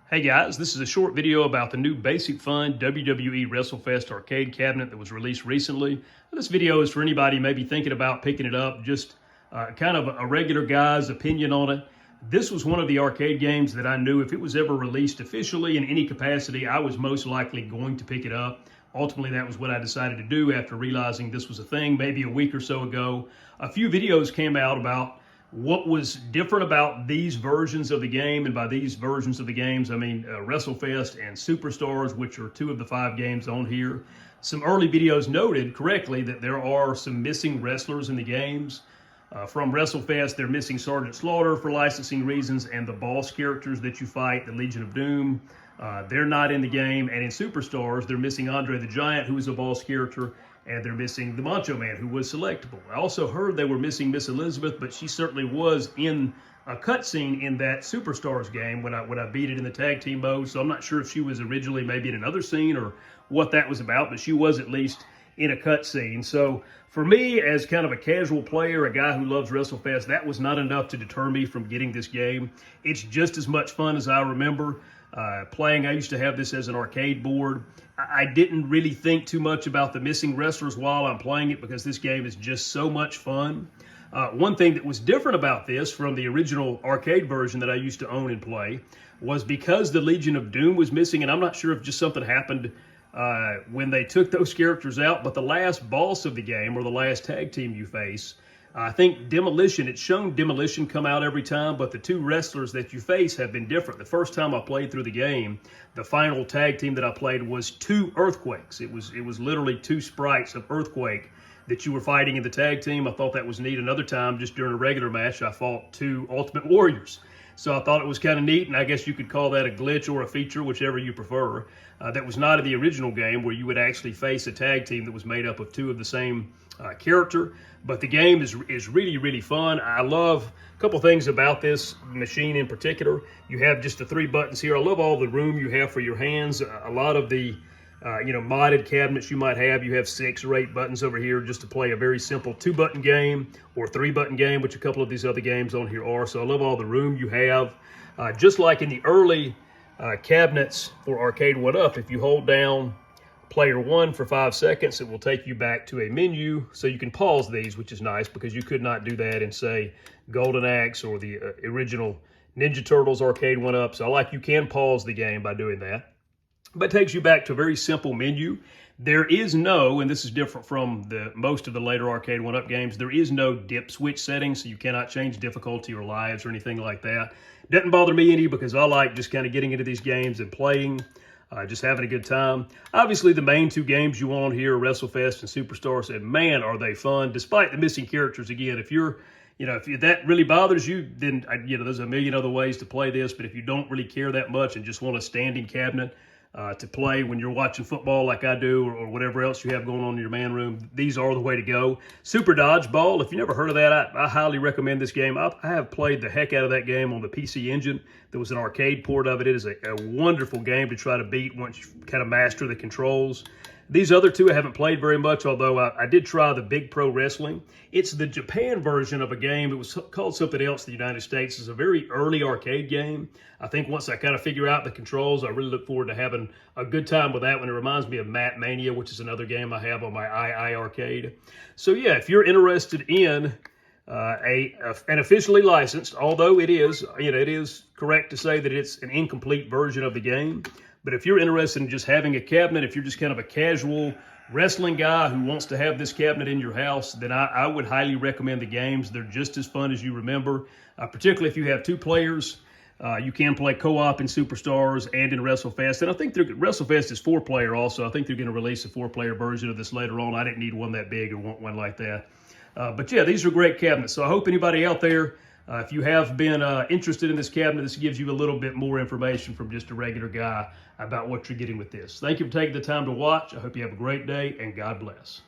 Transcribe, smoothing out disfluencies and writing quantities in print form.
Hey guys, this is a short video about the new Basic Fun WWE WrestleFest arcade cabinet that was released recently. This video is for anybody maybe thinking about picking it up, just kind of a regular guy's opinion on it. This was one of the arcade games that I knew if it was ever released officially in any capacity, I was most likely going to pick it up. Ultimately, that was what I decided to do after realizing this was a thing maybe a week or so ago. A few videos came out about what was different about these versions of the game, and by these versions of the games, I mean WrestleFest and Superstars, which are two of the 5 games on here. Some early videos noted correctly that there are some missing wrestlers in the games. From WrestleFest, they're missing Sergeant Slaughter for licensing reasons, and the boss characters that you fight, the Legion of Doom, they're not in the game. And in Superstars, they're missing Andre the Giant, who is a boss character, and they're missing the Macho Man, who was selectable. I also heard they were missing Miss Elizabeth, but she certainly was in a cutscene in that Superstars game when I beat it in the tag team mode. So I'm not sure if she was originally maybe in another scene or what that was about, but she was at least in a cutscene. So for me, as kind of a casual player, a guy who loves WrestleFest, that was not enough to deter me from getting this game. It's just as much fun as I remember playing. I used to have this as an arcade board. I didn't really think too much about the missing wrestlers while I'm playing it because this game is just so much fun. One thing that was different about this from the original arcade version that I used to own and play was because the Legion of Doom was missing, and I'm not sure if just something happened when they took those characters out, but the last boss of the game, or the last tag team you face, I think Demolition, it's shown Demolition come out every time, but the 2 wrestlers that you face have been different. The first time I played through the game, the final tag team that I played was 2 Earthquakes. It was literally 2 sprites of Earthquake that you were fighting in the tag team. I thought that was neat. Another time, just during a regular match, I fought 2 Ultimate Warriors. So I thought it was kind of neat, and I guess you could call that a glitch or a feature, whichever you prefer. That was not in the original game, where you would actually face a tag team that was made up of 2 of the same character. But the game is really, really fun. I love a couple things about this machine in particular. You have just the 3 buttons here. I love all the room you have for your hands. A lot of the modded cabinets you might have, you have 6 or 8 buttons over here just to play a very simple 2-button game or 3-button game, which a couple of these other games on here are. So I love all the room you have. Just like in the early cabinets for Arcade 1-Up, if you hold down player 1 for 5 seconds, it will take you back to a menu, so you can pause these, which is nice because you could not do that in, say, Golden Axe or the original Ninja Turtles Arcade 1-Up. So I like you can pause the game by doing that. But it takes you back to a very simple menu. There is no, and this is different from most of the later Arcade 1-Up games, there is no dip switch setting, so you cannot change difficulty or lives or anything like that. Doesn't bother me any because I like just kind of getting into these games and playing, just having a good time. Obviously, the main 2 games you want here are WrestleFest and Superstars, and man, are they fun, despite the missing characters. Again, if that really bothers you, then there's a million other ways to play this. But if you don't really care that much and just want a standing cabinet to play when you're watching football like I do, or whatever else you have going on in your man room, these are the way to go. Super Dodgeball, if you never heard of that, I highly recommend this game. I have played the heck out of that game on the PC Engine. There was an arcade port of it. It is a wonderful game to try to beat once you kind of master the controls. These other 2 I haven't played very much, although I did try the Big Pro Wrestling. It's the Japan version of a game. It was called something else in the United States. It's a very early arcade game. I think once I kind of figure out the controls, I really look forward to having a good time with that one. It reminds me of Mat Mania, which is another game I have on my II Arcade. So yeah, if you're interested in an officially licensed, although it is correct to say that it's an incomplete version of the game, but if you're interested in just having a cabinet, if you're just kind of a casual wrestling guy who wants to have this cabinet in your house, then I would highly recommend the games. They're just as fun as you remember, particularly if you have 2 players. You can play co-op in Superstars and in WrestleFest. And I think WrestleFest is 4-player also. I think they're going to release a 4-player version of this later on. I didn't need one that big or want one like that. But yeah, these are great cabinets. So I hope anybody out there, if you have been interested in this cabinet, this gives you a little bit more information from just a regular guy about what you're getting with this. Thank you for taking the time to watch. I hope you have a great day, and God bless.